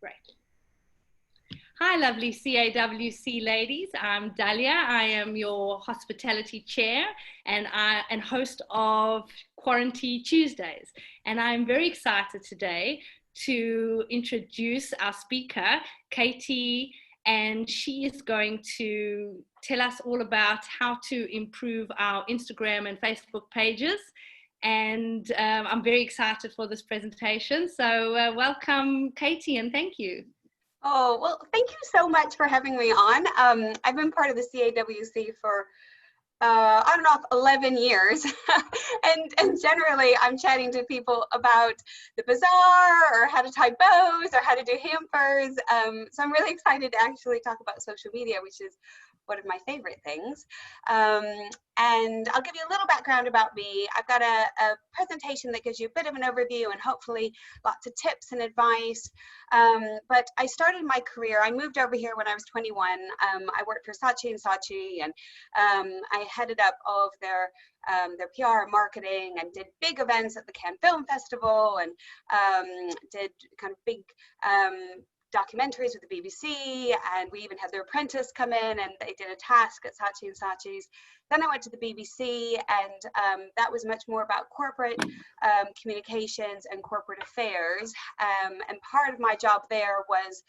Great. Hi, lovely CAWC ladies. I'm Dalia. I am your hospitality chair and host of QuaranTea Tuesdays. And I'm very excited today to introduce our speaker, Kati, and she is going to tell us all about how to improve our Instagram and Facebook pages. And I'm very excited for this presentation. So welcome, Kati, and thank you. Oh, well, thank you so much for having me on. I've been part of the CAWC for, on and off 11 years. and generally I'm chatting to people about the bazaar or how to tie bows or how to do hampers. So I'm really excited to actually talk about social media, which is one of my favorite things. And I'll give you a little background about me. I've got a presentation that gives you a bit of an overview and hopefully lots of tips and advice. But I started my career, I moved over here when I was 21. I worked for Saatchi & Saatchi, and I headed up all of their PR and marketing, and did big events at the Cannes Film Festival, and did kind of big documentaries with the BBC, and we even had their apprentice come in and they did a task at Saatchi & Saatchi's. Then I went to the BBC, and that was much more about corporate communications and corporate affairs, and part of my job there was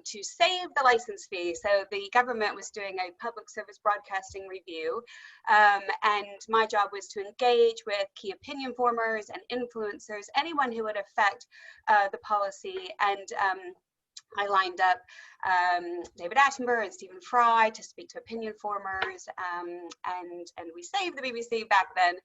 to save the license fee. So the government was doing a public service broadcasting review, and my job was to engage with key opinion formers and influencers, anyone who would affect the policy. And I lined up David Attenborough and Stephen Fry to speak to opinion formers, and we saved the BBC back then.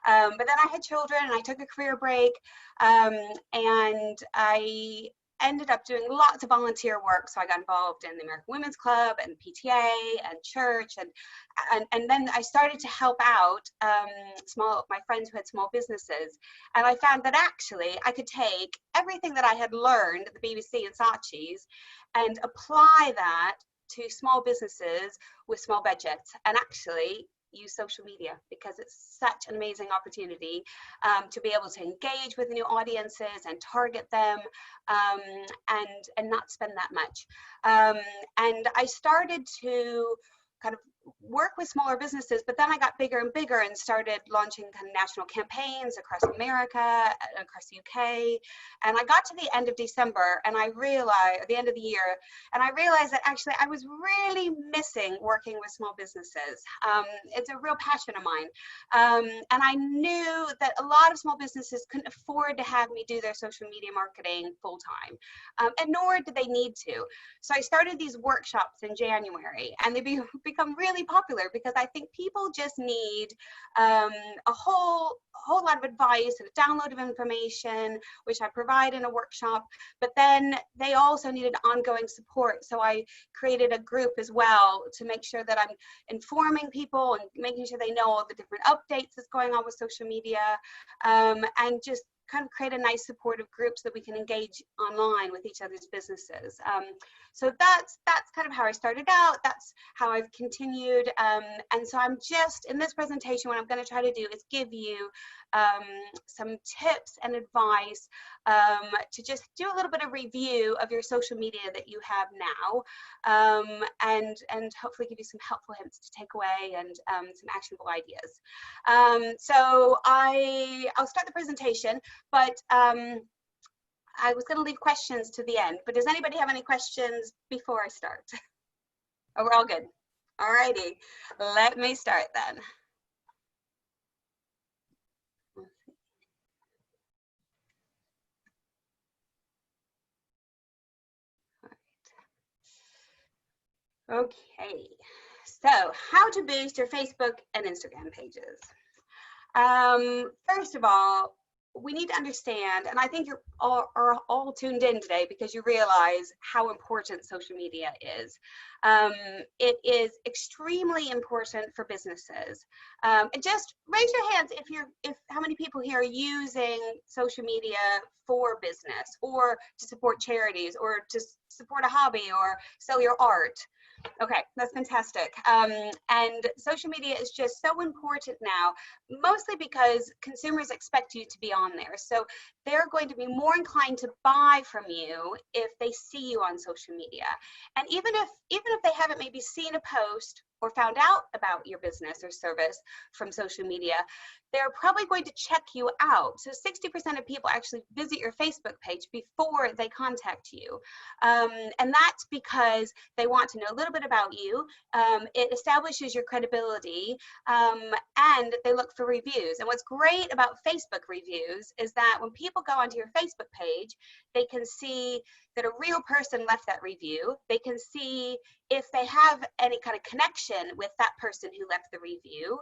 But then I had children and I took a career break, and I ended up doing lots of volunteer work. So I got involved in the American Women's Club and PTA and church, and then I started to help out my friends who had small businesses. And I found that actually I could take everything that I had learned at the BBC and Saatchi's and apply that to small businesses with small budgets, and actually use social media, because it's such an amazing opportunity to be able to engage with new audiences and target them, and not spend that much. And I started to kind of work with smaller businesses, but then I got bigger and bigger and started launching kind of national campaigns across America, across the UK. And I got to the end of December, and I realized, at the end of the year, and I realized that actually I was really missing working with small businesses. It's a real passion of mine. And I knew that a lot of small businesses couldn't afford to have me do their social media marketing full time, and nor did they need to. So I started these workshops in January, and they become really popular because I think people just need a whole lot of advice and a download of information, which I provide in a workshop, but then they also needed ongoing support. So I created a group as well to make sure that I'm informing people and making sure they know all the different updates that's going on with social media, and just kind of create a nice supportive group so that we can engage online with each other's businesses. So that's kind of how I started out. That's how I've continued. And so I'm just, in this presentation, what I'm going to try to do is give you some tips and advice to just do a little bit of review of your social media that you have now, and hopefully give you some helpful hints to take away, and some actionable ideas. So I'll start the presentation, but I was going to leave questions to the end, but does anybody have any questions before I start? Oh, we're all good. All righty, let me start then. Okay, so how to boost your Facebook and Instagram pages. First of all, we need to understand, and I think you're all tuned in today because you realize how important social media is. It is extremely important for businesses. And just raise your hands if how many people here are using social media for business, or to support charities, or to support a hobby, or sell your art. Okay, that's fantastic. And social media is just so important now, mostly because consumers expect you to be on there. So they're going to be more inclined to buy from you if they see you on social media. And even if they haven't maybe seen a post or found out about your business or service from social media, they're probably going to check you out. So 60% of people actually visit your Facebook page before they contact you. And that's because they want to know a little bit about you. It establishes your credibility, and they look for reviews. And what's great about Facebook reviews is that when people go onto your Facebook page, they can see that a real person left that review. They can see if they have any kind of connection with that person who left the review.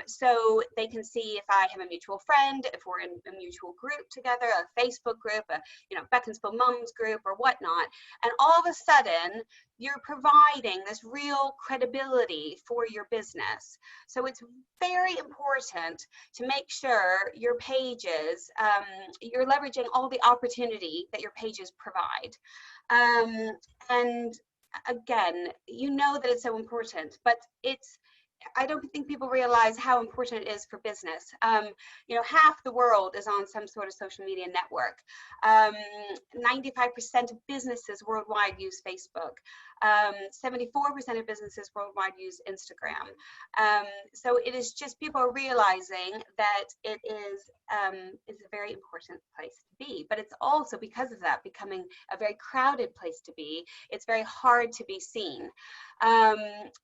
So they can see if I have a mutual friend, if we're in a mutual group together, a Facebook group, a Beaconsfield Mums group or whatnot. And all of a sudden, you're providing this real credibility for your business. So it's very important to make sure your pages, you're leveraging all the opportunity that your pages provide. And again, you know that it's so important, but I don't think people realize how important it is for business. Half the world is on some sort of social media network. 95% of businesses worldwide use Facebook. 74% of businesses worldwide use Instagram. So it is just people are realizing that it is a very important place to be, but it's also because of that becoming a very crowded place to be. It's very hard to be seen.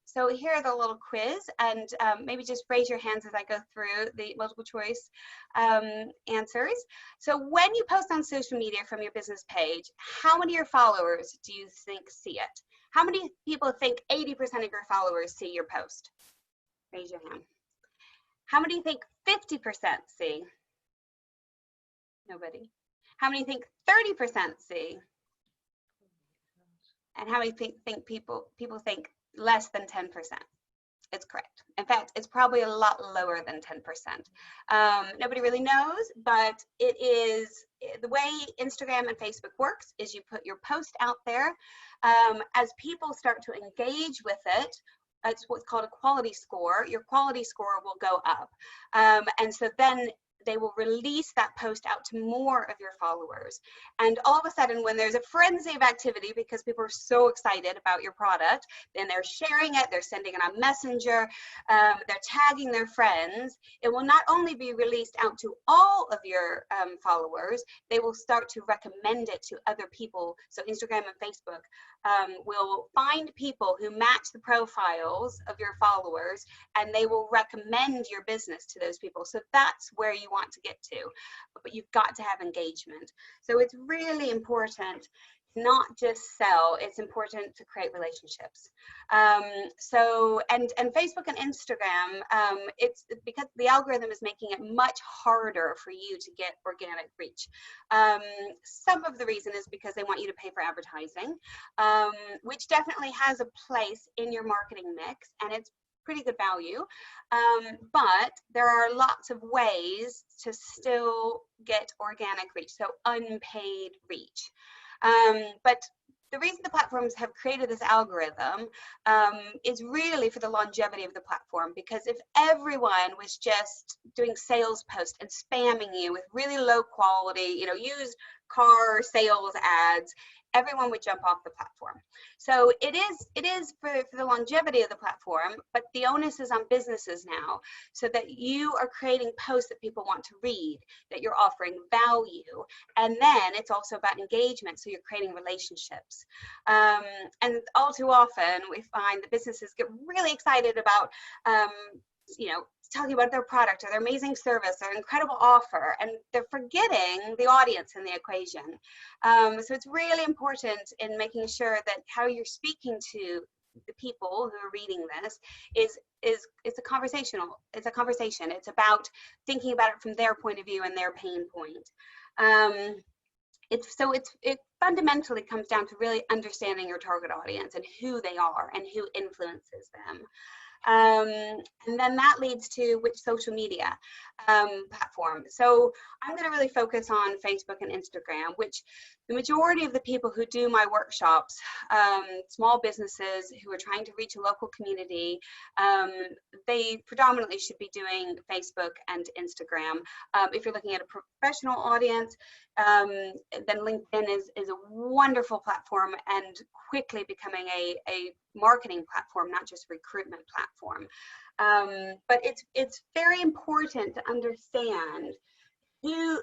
So here are the little quiz, and maybe just raise your hands as I go through the multiple choice answers. So when you post on social media from your business page, how many of your followers do you think see it? How many people think 80% of your followers see your post? Raise your hand. How many think 50% see? Nobody. How many think 30% see? And how many think people think less than 10%? It's correct. In fact, it's probably a lot lower than 10%. Nobody really knows, but it is the way Instagram and Facebook works is you put your post out there. As people start to engage with it, it's what's called a quality score. Your quality score will go up. And so then they will release that post out to more of your followers. And all of a sudden, when there's a frenzy of activity because people are so excited about your product, then they're sharing it, they're sending it on Messenger, they're tagging their friends. It will not only be released out to all of your followers, they will start to recommend it to other people. So Instagram and Facebook will find people who match the profiles of your followers, and they will recommend your business to those people. So that's where you want to get to, but you've got to have engagement. So it's really important not just sell, it's important to create relationships. And Facebook and Instagram, it's because the algorithm is making it much harder for you to get organic reach. Some of the reason is because they want you to pay for advertising, which definitely has a place in your marketing mix, and it's pretty good value, but there are lots of ways to still get organic reach, so unpaid reach. But the reason the platforms have created this algorithm is really for the longevity of the platform, because if everyone was just doing sales posts and spamming you with really low quality, used car sales ads, everyone would jump off the platform. So it is for the longevity of the platform, but the onus is on businesses now, so that you are creating posts that people want to read, that you're offering value, and then it's also about engagement, so you're creating relationships. And all too often we find that businesses get really excited about talking about their product or their amazing service or incredible offer, and they're forgetting the audience in the equation. So it's really important in making sure that how you're speaking to the people who are reading this is it's a conversation. It's about thinking about it from their point of view and their pain point. It fundamentally comes down to really understanding your target audience and who they are and who influences them. And then that leads to which social media platform. So I'm going to really focus on Facebook and Instagram, which the majority of the people who do my workshops, small businesses who are trying to reach a local community, they predominantly should be doing Facebook and Instagram. If you're looking at a professional audience, then LinkedIn is a wonderful platform and quickly becoming a marketing platform, not just a recruitment platform. But it's very important to understand who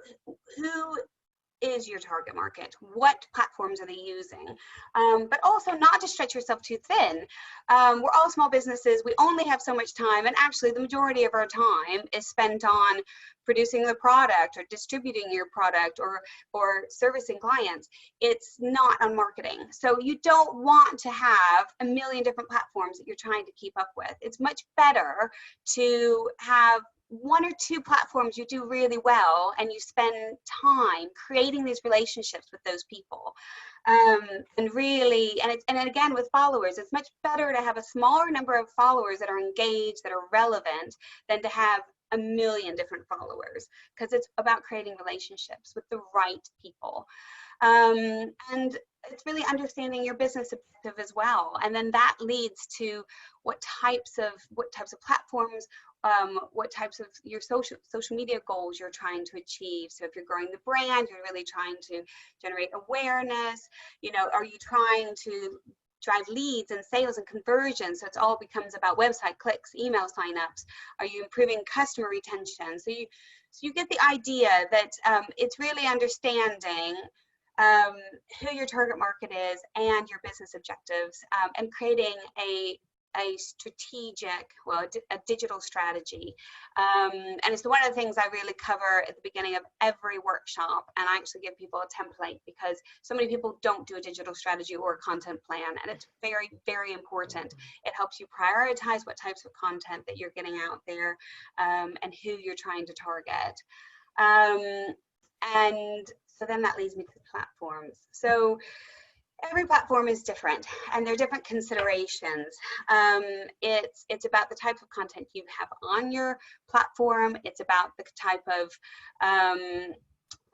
is your target market, what platforms are they using, but also not to stretch yourself too thin. We're all small businesses, we only have so much time, and actually the majority of our time is spent on producing the product or distributing your product or servicing clients. It's not on marketing. So you don't want to have a million different platforms that you're trying to keep up with. It's much better to have one or two platforms you do really well, and you spend time creating these relationships with those people. And really, and again with followers, it's much better to have a smaller number of followers that are engaged, that are relevant, than to have a million different followers, because it's about creating relationships with the right people. And it's really understanding your business objective as well, and then that leads to what types of platforms, what types of your social media goals you're trying to achieve. So if you're growing the brand, you're really trying to generate awareness. You know, are you trying to drive leads and sales and conversion? So it all becomes about website clicks, email signups. Are you improving customer retention? So you get the idea that it's really understanding who your target market is and your business objectives, and creating a strategic, well, a digital strategy. And it's one of the things I really cover at the beginning of every workshop, and I actually give people a template because so many people don't do a digital strategy or a content plan, and it's very, very important. It helps you prioritize what types of content that you're getting out there, and who you're trying to target. And so then that leads me to platforms. So every platform is different, and there are different considerations. It's about the type of content you have on your platform. It's about the type of,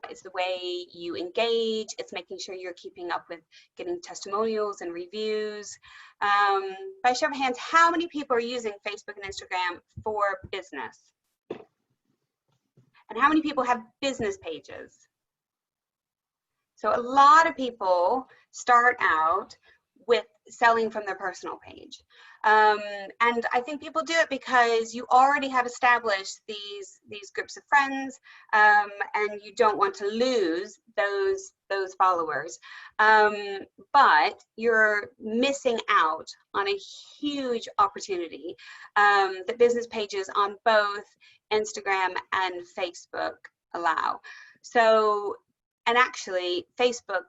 it's the way you engage. It's making sure you're keeping up with getting testimonials and reviews. By show of hands, how many people are using Facebook and Instagram for business? And how many people have business pages? So a lot of people start out with selling from their personal page. And I think people do it because you already have established these groups of friends, and you don't want to lose those followers. But you're missing out on a huge opportunity that business pages on both Instagram and Facebook allow. So, and actually Facebook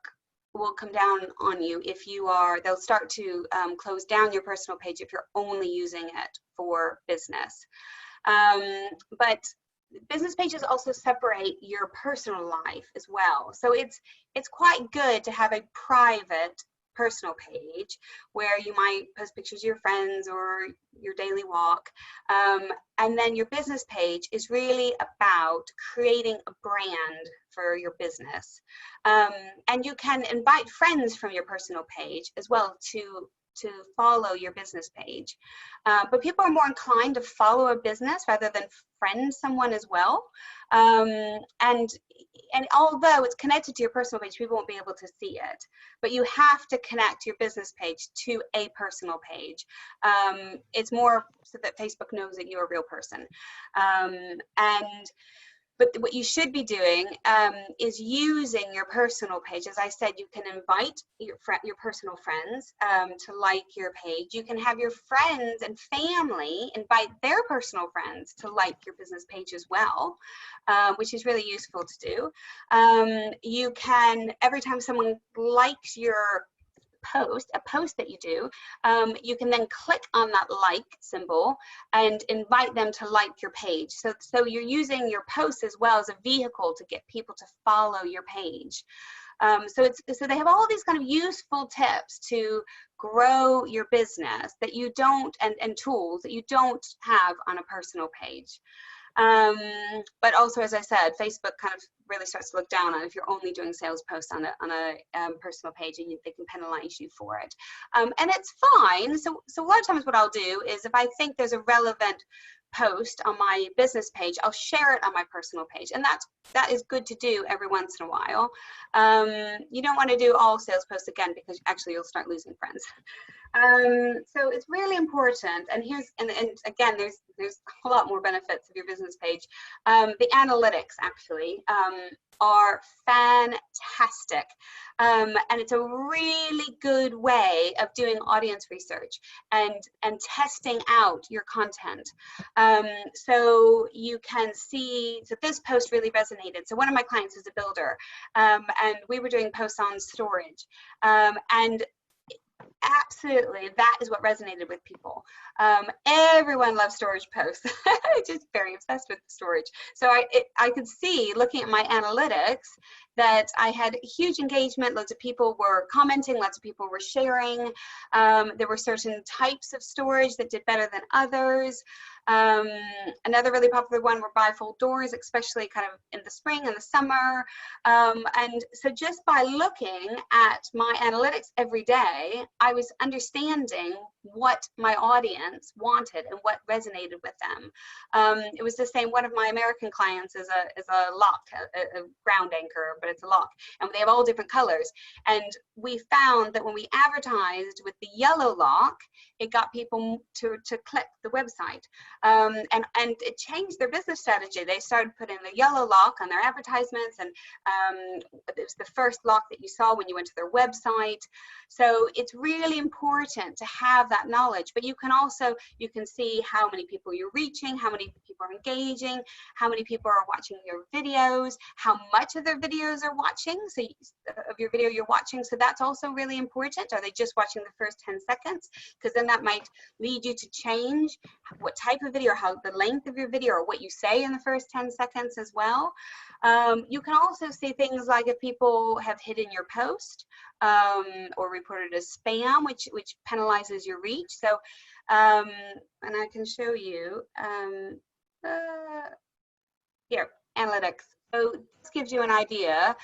will come down on you if you are, they'll start to close down your personal page if you're only using it for business. But business pages also separate your personal life as well. So it's quite good to have a private personal page where you might post pictures of your friends or your daily walk, and then your business page is really about creating a brand for your business, and you can invite friends from your personal page as well to follow your business page, but people are more inclined to follow a business rather than friend someone as well, and although it's connected to your personal page, people won't be able to see it, but you have to connect your business page to a personal page. It's more so that Facebook knows that you're a real person, but what you should be doing is using your personal page. As I said, you can invite your personal friends to like your page. You can have your friends and family invite their personal friends to like your business page as well, which is really useful to do. You can, every time someone likes your a post that you do, you can then click on that like symbol and invite them to like your page. So you're using your posts as well as a vehicle to get people to follow your page. So they have all these kind of useful tips to grow your business that you don't, and tools that you don't have on a personal page. But also, as I said, Facebook kind of really starts to look down on if you're only doing sales posts on a personal page, and they can penalize you for it. And it's fine. So a lot of times what I'll do is, if I think there's a relevant post on my business page, I'll share it on my personal page, and that is good to do every once in a while. You don't want to do all sales posts again, because actually you'll start losing friends. So it's really important. And again, there's a lot more benefits of your business page. The analytics actually are fantastic. And it's a really good way of doing audience research and testing out your content. So you can see, so this post really resonated. So one of my clients is a builder, and we were doing posts on storage, and absolutely, that is what resonated with people. Everyone loves storage posts. Just very obsessed with storage. So I could see, looking at my analytics, that I had huge engagement. Lots of people were commenting, lots of people were sharing. There were certain types of storage that did better than others. Another really popular one were bifold doors, especially kind of in the spring and the summer. And so just by looking at my analytics every day, I was understanding what my audience wanted and what resonated with them. It was the same. One of my American clients is a lock, a ground anchor, but it's a lock, and they have all different colors. And we found that when we advertised with the yellow lock, it got people to click the website. And it changed their business strategy. They started putting the yellow lock on their advertisements, and it was the first lock that you saw when you went to their website. So it's really important to have that knowledge. But you can see how many people you're reaching, how many people are engaging, how many people are watching your videos, how much of their videos are watching, so of your video you're watching. So that's also really important. Are they just watching the first 10 seconds? Because then that might lead you to change what type of video, how the length of your video, or what you say in the first 10 seconds as well. You can also see things like if people have hidden your post or reported as spam, which penalizes your reach. So, and I can show you here, analytics. So this gives you an idea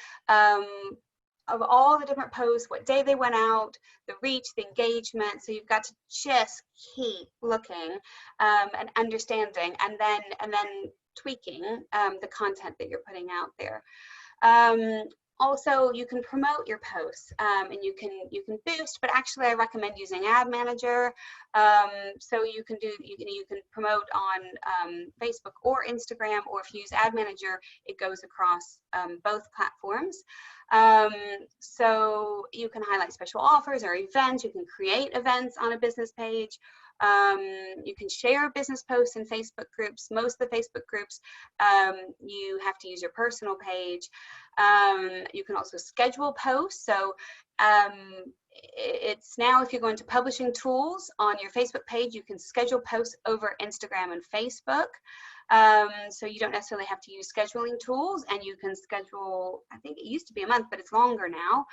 of all the different posts, what day they went out, the reach, the engagement. So you've got to just keep looking and understanding, and then tweaking the content that you're putting out there. Also, you can promote your posts, and you can boost, but actually I recommend using Ad Manager. So you can promote on Facebook or Instagram, or if you use Ad Manager, it goes across both platforms. So you can highlight special offers or events. You can create events on a business page. You can share business posts in Facebook groups. Most of the Facebook groups, you have to use your personal page. You can also schedule posts. So it's now, if you're going to publishing tools on your Facebook page, you can schedule posts over Instagram and Facebook. So you don't necessarily have to use scheduling tools, and you can schedule, I think it used to be a month, but it's longer now.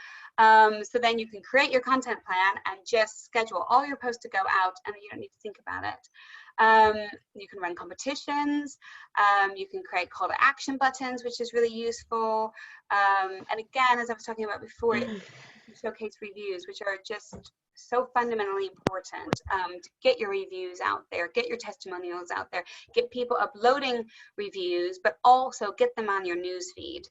So then you can create your content plan and just schedule all your posts to go out, and you don't need to think about it. You can run competitions. You can create call to action buttons, which is really useful. And again, as I was talking about before, you can showcase reviews, which are just so fundamentally important, to get your reviews out there, get your testimonials out there, get people uploading reviews, but also get them on your news feed,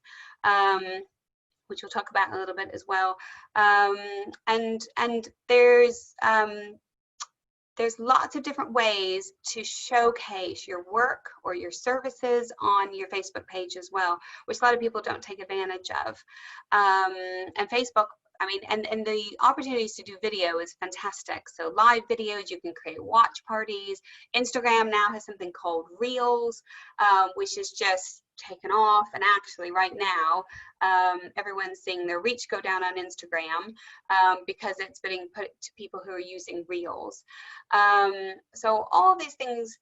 which we'll talk about in a little bit as well. And there's lots of different ways to showcase your work or your services on your Facebook page as well, which a lot of people don't take advantage of. And Facebook, I mean, and the opportunities to do video is fantastic. So live videos, you can create watch parties. Instagram now has something called Reels, which is just taken off. And actually right now, everyone's seeing their reach go down on Instagram because it's being put to people who are using Reels. So all these things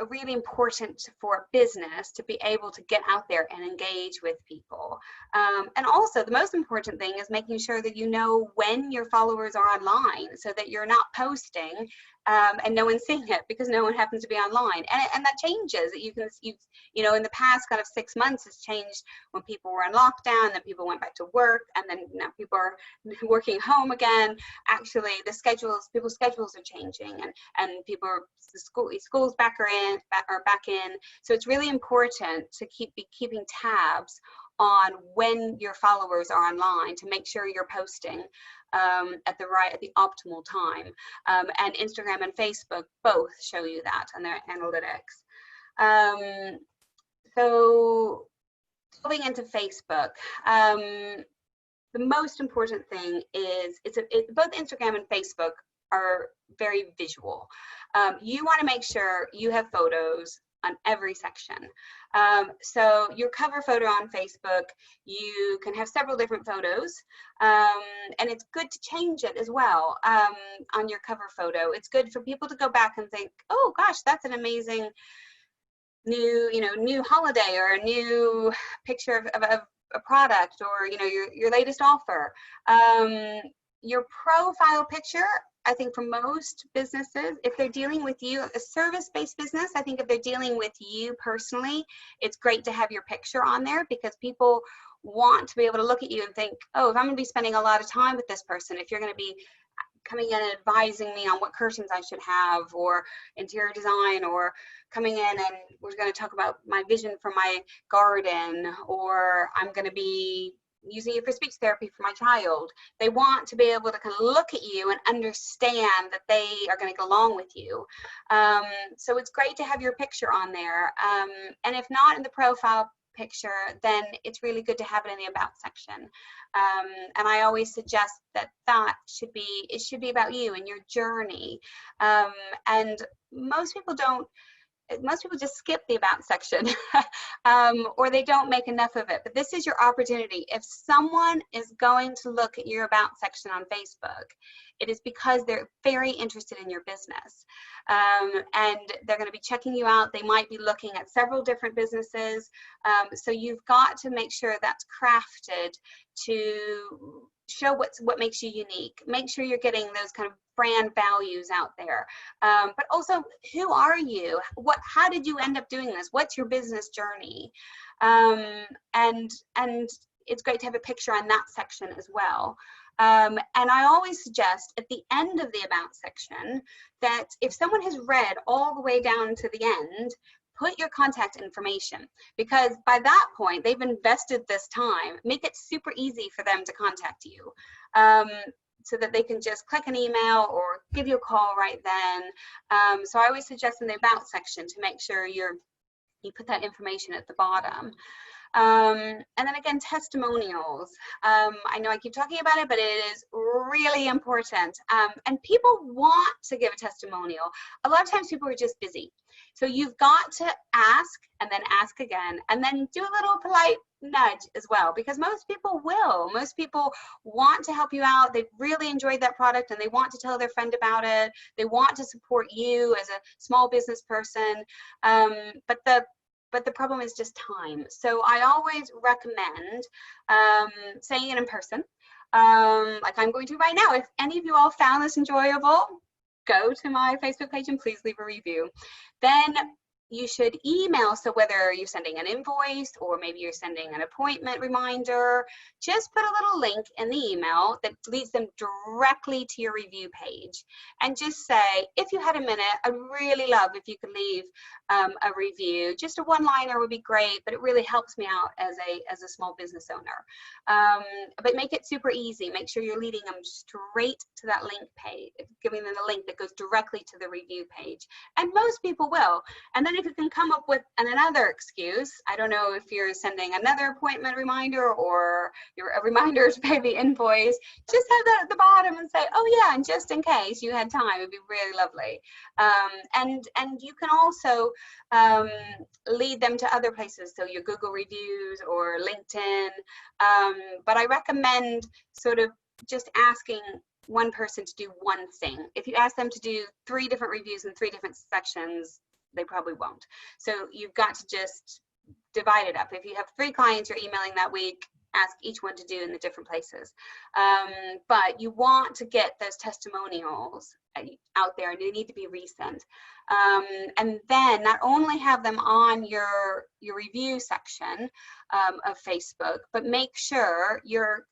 really important for a business to be able to get out there and engage with people. And also the most important thing is making sure that you know when your followers are online, so that you're not posting and no one's seeing it because no one happens to be online. And that changes. You know, in the past kind of 6 months has changed when people were in lockdown, then people went back to work, and then now people are working home again. Actually, people's schedules are changing, and people are, schools back in. So it's really important to be keeping tabs on when your followers are online, to make sure you're posting at the optimal time. And Instagram and Facebook both show you that on their analytics. So going into Facebook, the most important thing is both Instagram and Facebook are very visual. You want to make sure you have photos on every section. So your cover photo on Facebook, you can have several different photos, and it's good to change it as well on your cover photo. It's good for people to go back and think, oh gosh, that's an amazing new holiday, or a new picture of a product, or your latest offer. Your profile picture, I think for most businesses, if they're dealing with you, a service-based business, I think if they're dealing with you personally, it's great to have your picture on there, because people want to be able to look at you and think, oh, if I'm going to be spending a lot of time with this person, if you're going to be coming in and advising me on what curtains I should have, or interior design, or coming in and we're going to talk about my vision for my garden, or I'm going to be using it for speech therapy for my child. They want to be able to kind of look at you and understand that they are going to get along with you. So it's great to have your picture on there. And if not in the profile picture, then it's really good to have it in the about section. And I always suggest that should be about you and your journey. And most people just skip the about section or they don't make enough of it. But this is your opportunity. If someone is going to look at your about section on Facebook, it is because they're very interested in your business. And they're going to be checking you out. They might be looking at several different businesses. So you've got to make sure that's crafted to show what makes you unique. Make sure you're getting those kind of brand values out there. But also, who are you? How did you end up doing this? What's your business journey? And it's great to have a picture on that section as well. And I always suggest at the end of the about section that if someone has read all the way down to the end, put your contact information, because by that point they've invested this time. Make it super easy for them to contact you, so that they can just click an email or give you a call right then. So I always suggest in the about section to make sure you put that information at the bottom. And then again, testimonials. I know I keep talking about it, but it is really important. And people want to give a testimonial. A lot of times people are just busy. So you've got to ask and then ask again, and then do a little polite nudge as well, because most people will. Most people want to help you out. They've really enjoyed that product and they want to tell their friend about it. They want to support you as a small business person. But the problem is just time. So I always recommend saying it in person, like I'm going to right now. If any of you all found this enjoyable, go to my Facebook page and please leave a review. Then you should email. So whether you're sending an invoice or maybe you're sending an appointment reminder, just put a little link in the email that leads them directly to your review page. And just say, if you had a minute, I'd really love if you could leave a review. Just a one-liner would be great, but it really helps me out as a small business owner. But make it super easy. Make sure you're leading them straight to that link page, giving them the link that goes directly to the review page. And most people will. And then if you can come up with another excuse, I don't know if you're sending another appointment reminder or a reminder to pay the invoice, just have that at the bottom and say, oh yeah, and just in case you had time, it'd be really lovely. And you can also lead them to other places, so your Google reviews or LinkedIn. But I recommend sort of just asking one person to do one thing. If you ask them to do 3 different reviews in 3 different sections, they probably won't. So you've got to just divide it up. If you have 3 clients you're emailing that week, ask each one to do in the different places. But you want to get those testimonials out there, and they need to be recent. And then not only have them on your review section of Facebook, but make sure you're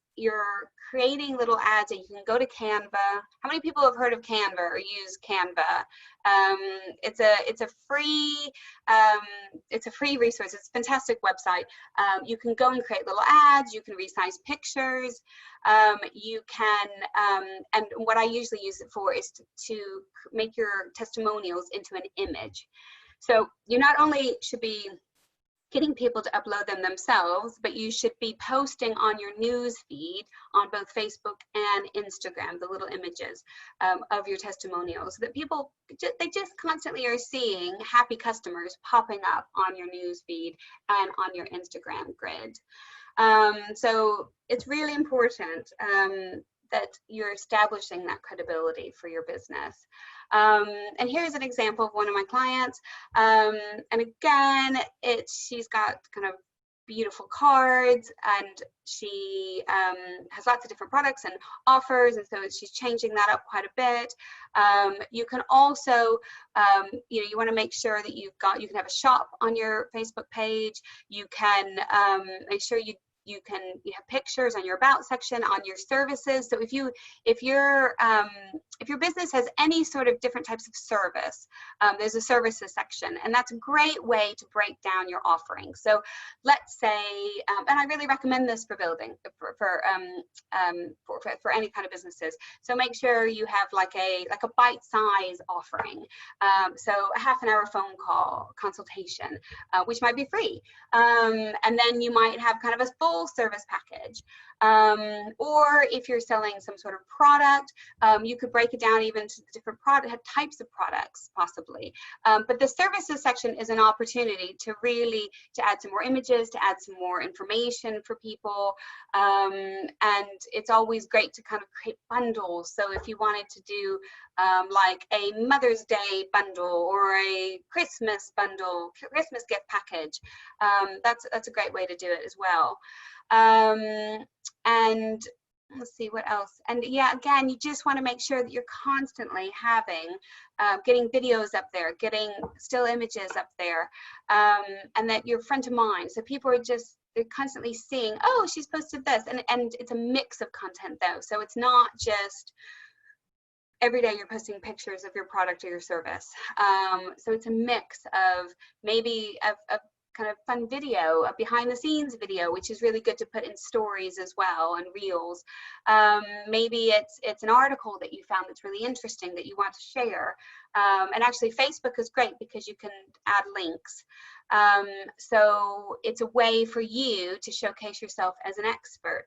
creating little ads that you can go to Canva. How many people have heard of Canva or use Canva? It's a free resource. It's a fantastic website. You can go and create little ads. You can resize pictures. You can, and what I usually use it for is to make your testimonials into an image. So you not only should be getting people to upload them themselves, but you should be posting on your news feed on both Facebook and Instagram, the little images of your testimonials, that people, they just constantly are seeing happy customers popping up on your news feed and on your Instagram grid. So it's really important that you're establishing that credibility for your business. And here's an example of one of my clients. And again, she's got kind of beautiful cards, and she has lots of different products and offers, and so she's changing that up quite a bit. You can also, you want to make sure that you can have a shop on your Facebook page. You can make sure you have pictures on your about section, on your services. So if your business has any sort of different types of service, there's a services section, and that's a great way to break down your offering. So let's say, and I really recommend this for building for any kind of businesses. So make sure you have like a bite-size offering. So a half-an-hour phone call consultation, which might be free, and then you might have kind of a full service package. Or if you're selling some sort of product, you could break it down even to the different types of products possibly. But the services section is an opportunity to really add some more images, to add some more information for people. And it's always great to kind of create bundles. So if you wanted to do like a Mother's Day bundle or a Christmas bundle, Christmas gift package, that's a great way to do it as well. And let's see what else. And yeah, again, you just want to make sure that you're constantly getting videos up there, getting still images up there, and that you're front of mind. So people are they're constantly seeing, oh, she's posted this, and it's a mix of content though. So it's not just every day you're posting pictures of your product or your service. So it's a mix of maybe a kind of fun video, a behind the scenes video, which is really good to put in stories as well, and reels. Maybe it's an article that you found that's really interesting that you want to share. And actually Facebook is great because you can add links. So it's a way for you to showcase yourself as an expert.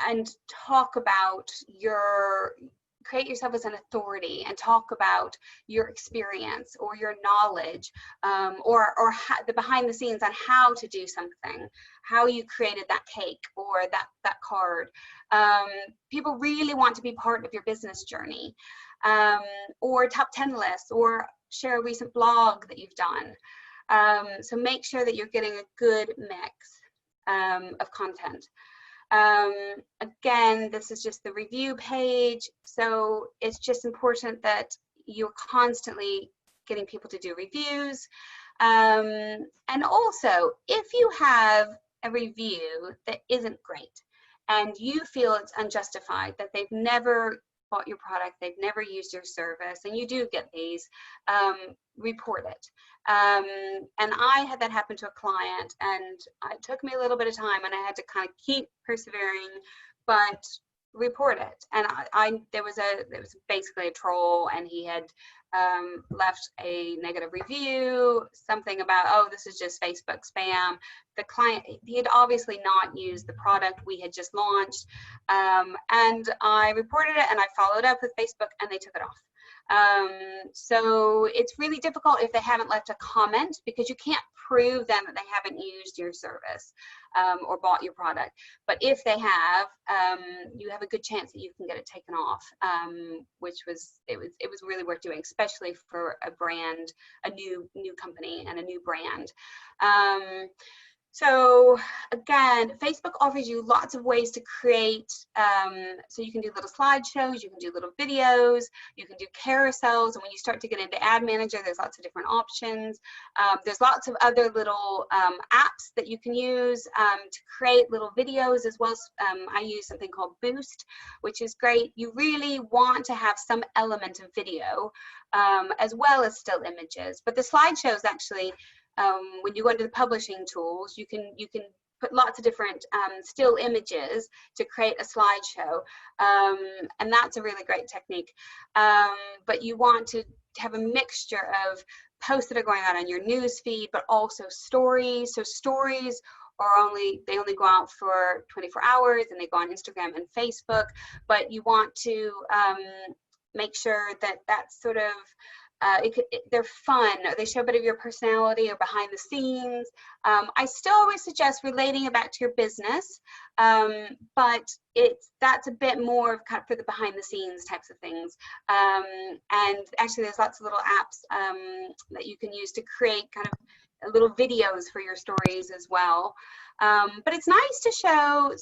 And talk about create yourself as an authority, and talk about your experience or your knowledge, or the behind the scenes on how to do something, how you created that cake or that card. People really want to be part of your business journey, or top 10 lists, or share a recent blog that you've done. So make sure that you're getting a good mix of content. Again, this is just the review page, so it's just important that you're constantly getting people to do reviews. And also, if you have a review that isn't great and you feel it's unjustified, that they've never bought your product, they've never used your service, and you do get these, report it. And I had that happen to a client, and it took me a little bit of time, and I had to kind of keep persevering, but report it. And there was basically a troll, and he had left a negative review, something about, oh, this is just Facebook spam. The client, he had obviously not used the product we had just launched, and I reported it, and I followed up with Facebook, and they took it off. So it's really difficult if they haven't left a comment, because you can't prove them that they haven't used your service or bought your product. But if they have, you have a good chance that you can get it taken off, which was really worth doing, especially for a brand, a new company and a new brand. So again, Facebook offers you lots of ways to create, so you can do little slideshows, you can do little videos, you can do carousels, and when you start to get into Ad Manager, there's lots of different options. There's lots of other little apps that you can use to create little videos as well. I use something called Boost, which is great. You really want to have some element of video as well as still images, but the slideshows actually, when you go into the publishing tools, you can put lots of different still images to create a slideshow, and that's a really great technique. But you want to have a mixture of posts that are going out on your news feed, but also stories. So stories are they only go out for 24 hours, and they go on Instagram and Facebook. But you want to make sure that that's sort of they're fun, or they show a bit of your personality or behind the scenes. I still always suggest relating it back to your business, but that's a bit more of kind of for the behind the scenes types of things. And actually there's lots of little apps that you can use to create kind of little videos for your stories as well. But it's nice to show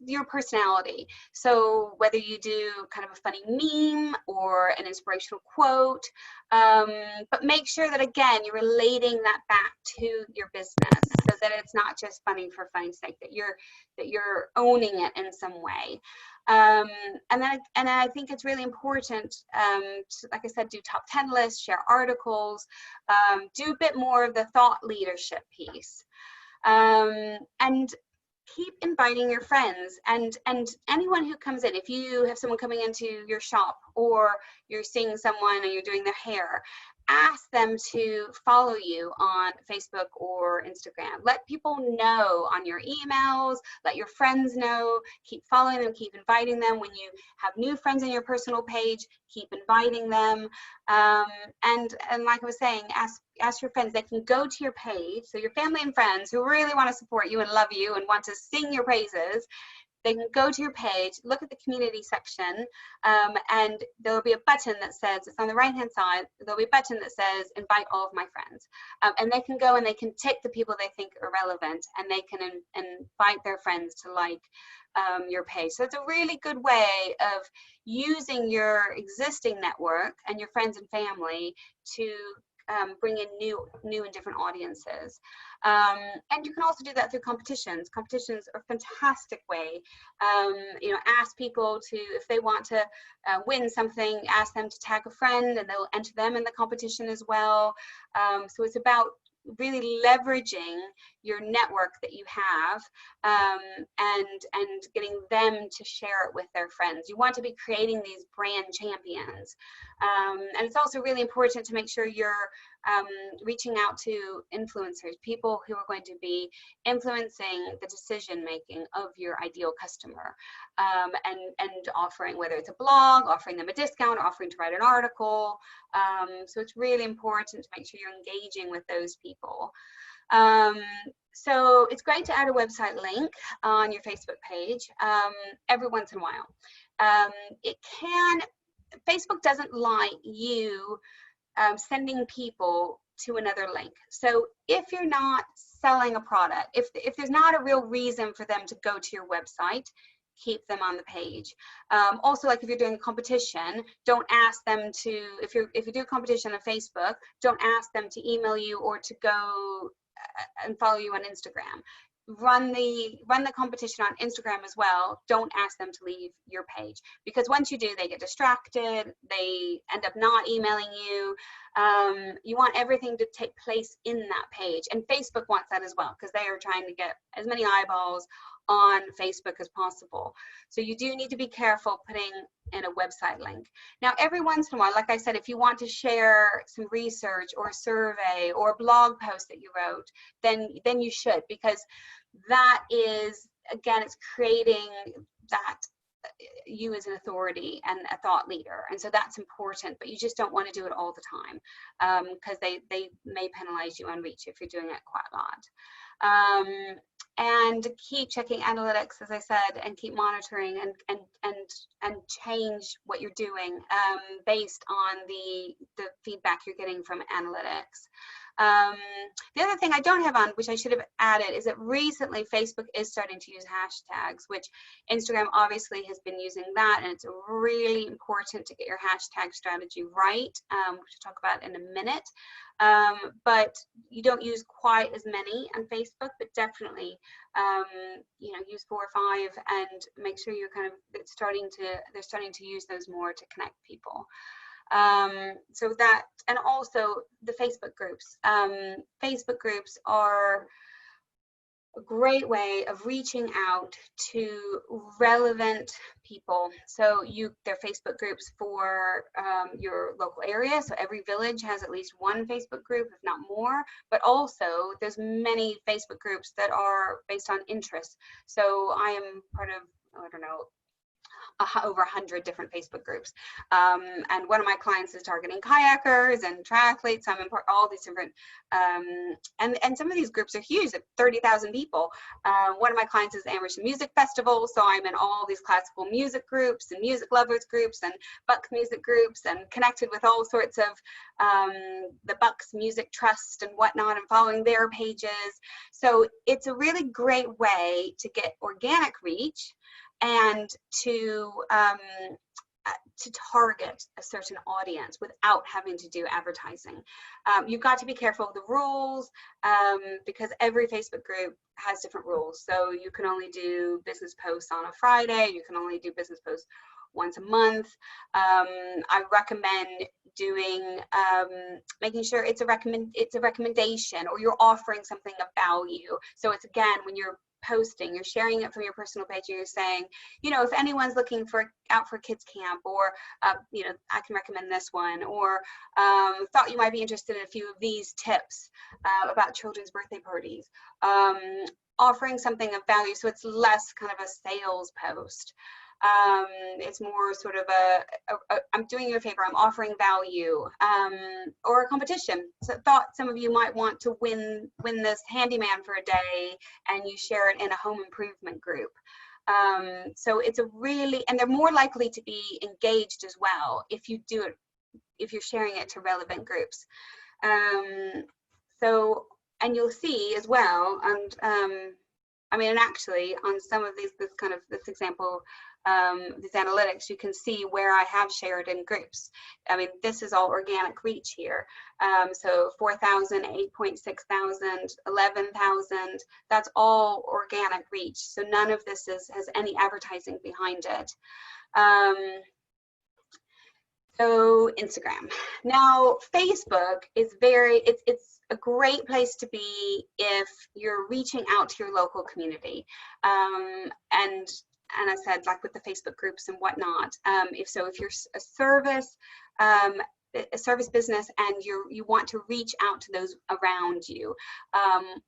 your personality. So whether you do kind of a funny meme or an inspirational quote, but make sure that, again, you're relating that back to your business, so that it's not just funny for fun's sake, that you're owning it in some way. And I think it's really important to, like I said, do top 10 lists, share articles, do a bit more of the thought leadership piece. And keep inviting your friends and anyone who comes in. If you have someone coming into your shop, or you're seeing someone and you're doing their hair, ask them to follow you on Facebook or Instagram. Let people know on your emails, let your friends know, keep following them, keep inviting them. When you have new friends on your personal page, keep inviting them. And like I was saying, ask your friends. They can go to your page, so your family and friends who really want to support you and love you and want to sing your praises, they can go to your page, look at the community section, and there'll be a button that says, it's on the right hand side, there'll be a button that says invite all of my friends, and they can go and they can tick the people they think are relevant, and they can invite their friends to like your page. So it's a really good way of using your existing network and your friends and family to bring in new and different audiences. And you can also do that through competitions. Competitions are a fantastic way. Ask people to, if they want to win something, ask them to tag a friend, and they'll enter them in the competition as well. So it's about really leveraging your network that you have, and getting them to share it with their friends. You want to be creating these brand champions, and it's also really important to make sure you're reaching out to influencers, people who are going to be influencing the decision making of your ideal customer, and offering, whether it's a blog, offering them a discount, offering to write an article. So it's really important to make sure you're engaging with those people. So it's great to add a website link on your Facebook page every once in a while. Facebook doesn't like you sending people to another link. So if you're not selling a product, if there's not a real reason for them to go to your website, keep them on the page. Also, like if you're doing a competition, don't ask them to, if you do a competition on Facebook, don't ask them to email you or to go and follow you on Instagram. Run the competition on Instagram as well. Don't ask them to leave your page, because once you do, they get distracted, they end up not emailing you. You want everything to take place in that page, and Facebook wants that as well, because they are trying to get as many eyeballs on Facebook as possible. So you do need to be careful putting in a website link. Now, every once in a while, like I said, if you want to share some research or a survey or a blog post that you wrote, then you should, because that is, again, it's creating that you as an authority and a thought leader. And so that's important, but you just don't want to do it all the time, because they may penalize you on reach if you're doing it quite a lot. And keep checking analytics, as I said, and keep monitoring and change what you're doing based on the feedback you're getting from analytics. The other thing I don't have on, which I should have added, is that recently Facebook is starting to use hashtags, which Instagram obviously has been using that, and it's really important to get your hashtag strategy right, which we'll talk about in a minute. But you don't use quite as many on Facebook, but definitely use 4 or 5 and make sure you're they're starting to use those more to connect people. So that, and also the Facebook groups. Facebook groups are a great way of reaching out to relevant people. So they're Facebook groups for your local area. So every village has at least one Facebook group, if not more. But also there's many Facebook groups that are based on interests. So I am part of, I don't know, over 100 different Facebook groups. And one of my clients is targeting kayakers and triathletes. I'm in all these different, and some of these groups are huge, at 30,000 people. One of my clients is Amherst Music Festival, so I'm in all these classical music groups and music lovers groups and Bucks music groups, and connected with all sorts of the Bucks Music Trust and whatnot, and following their pages. So it's a really great way to get organic reach and to target a certain audience without having to do advertising. You've got to be careful of the rules, because every Facebook group has different rules. So you can only do business posts on a Friday, you can only do business posts once a month. I recommend doing, making sure it's a recommendation, or you're offering something of value. So it's, again, when you're posting, you're sharing it from your personal page, and you're saying, if anyone's looking out for kids camp, or I can recommend this one, or thought you might be interested in a few of these tips about children's birthday parties, offering something of value. So it's less kind of a sales post. It's more sort of I'm doing you a favor, I'm offering value, or a competition. So thought some of you might want to win this handyman for a day, and you share it in a home improvement group. So it's and they're more likely to be engaged as well if you do it, if you're sharing it to relevant groups. So, and you'll see as well, and and actually on some of these, this example, these analytics, you can see where I have shared in groups. This is all organic reach here. So 4,000, 8,600, 11,000, that's all organic reach. So none of this has any advertising behind it. So Instagram. Now, Facebook is it's a great place to be if you're reaching out to your local community. And I said, like with the Facebook groups and whatnot, if you're a service business, and you want to reach out to those around you,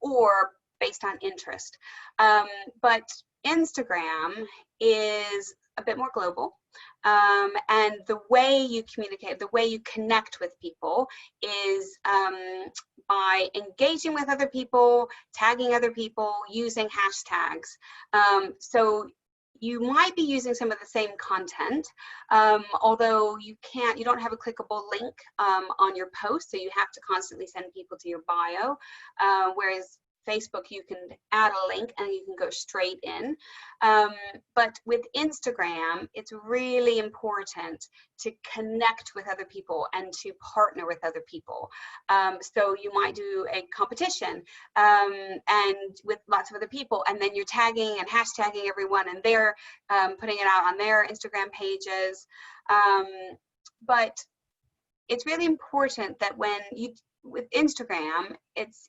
or based on interest. But Instagram is a bit more global. And the way you communicate, the way you connect with people is by engaging with other people, tagging other people, using hashtags. So you might be using some of the same content, although you don't have a clickable link on your post, so you have to constantly send people to your bio, whereas Facebook, you can add a link and you can go straight in. But with Instagram, it's really important to connect with other people and to partner with other people. So you might do a competition and with lots of other people, and then you're tagging and hashtagging everyone, and they're putting it out on their Instagram pages. But it's really important that with Instagram, it's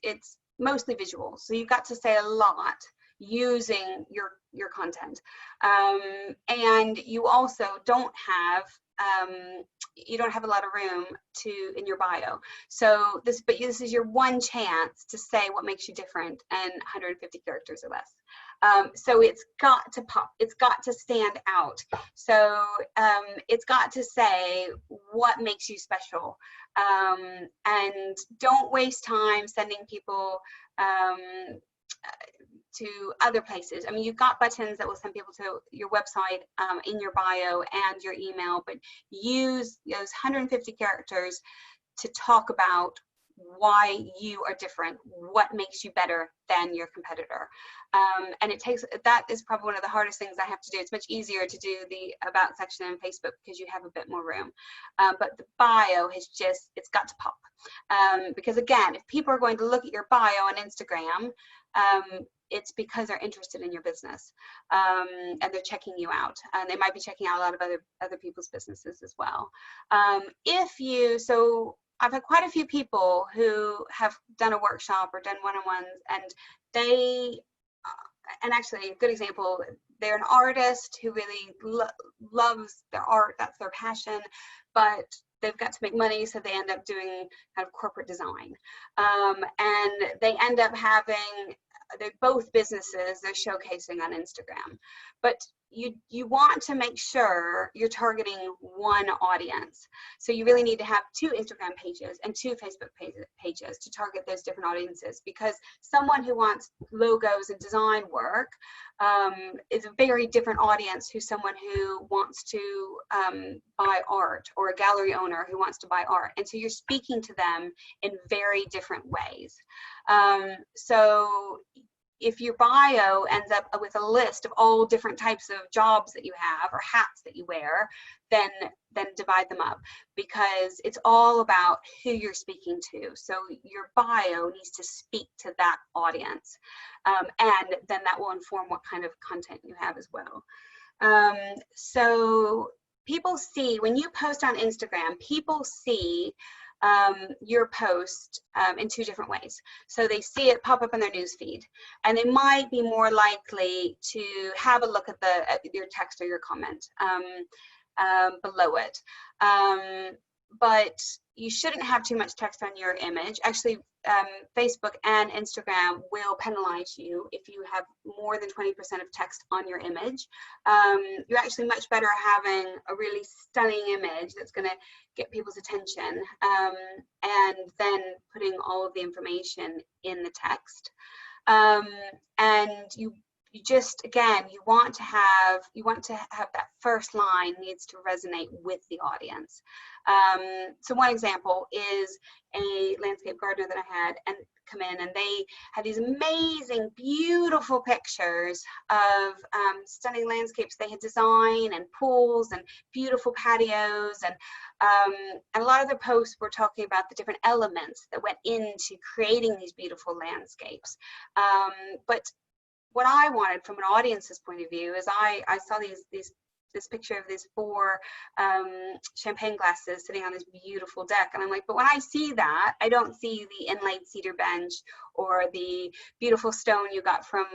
mostly visual, so you've got to say a lot using your content, and you also don't have a lot of room in your bio. So this is your one chance to say what makes you different, and 150 characters or less. So it's got to pop, it's got to stand out. So it's got to say what makes you special. And don't waste time sending people to other places. I mean, you've got buttons that will send people to your website in your bio and your email, but use those 150 characters to talk about why you are different, what makes you better than your competitor. And it takes, that is probably one of the hardest things I have to do. It's much easier to do the about section in Facebook because you have a bit more room. But the bio has just, it's got to pop. Because again, if people are going to look at your bio on Instagram, it's because they're interested in your business, and they're checking you out, and they might be checking out a lot of other people's businesses as well. So I've had quite a few people who have done a workshop or done one-on-ones, and they, and actually a good example, they're an artist who really loves their art, that's their passion, but they've got to make money, so they end up doing kind of corporate design. And they end up having, they're both businesses they're showcasing on Instagram. But you want to make sure you're targeting one audience. So you really need to have 2 Instagram pages and 2 Facebook pages to target those different audiences, because someone who wants logos and design work is a very different audience who someone who wants to buy art, or a gallery owner who wants to buy art. And so you're speaking to them in very different ways. So if your bio ends up with a list of all different types of jobs that you have or hats that you wear, then divide them up, because it's all about who you're speaking to. So your bio needs to speak to that audience, and then that will inform what kind of content you have as well. So people see, when you post on Instagram, people see your post in 2 different ways. So they see it pop up in their news feed, and they might be more likely to have a look at your text or your comment below it. But you shouldn't have too much text on your image. Actually, Facebook and Instagram will penalize you if you have more than 20% of text on your image. You're actually much better having a really stunning image that's going to get people's attention, and then putting all of the information in the text. And you just, again, you want to have that first line needs to resonate with the audience. So one example is a landscape gardener that I had and come in, and they had these amazing, beautiful pictures of stunning landscapes they had designed, and pools and beautiful patios, and a lot of their posts were talking about the different elements that went into creating these beautiful landscapes. But what I wanted from an audience's point of view is I saw this picture of these 4 champagne glasses sitting on this beautiful deck, and I'm like, but when I see that, I don't see the inlaid cedar bench or the beautiful stone you got from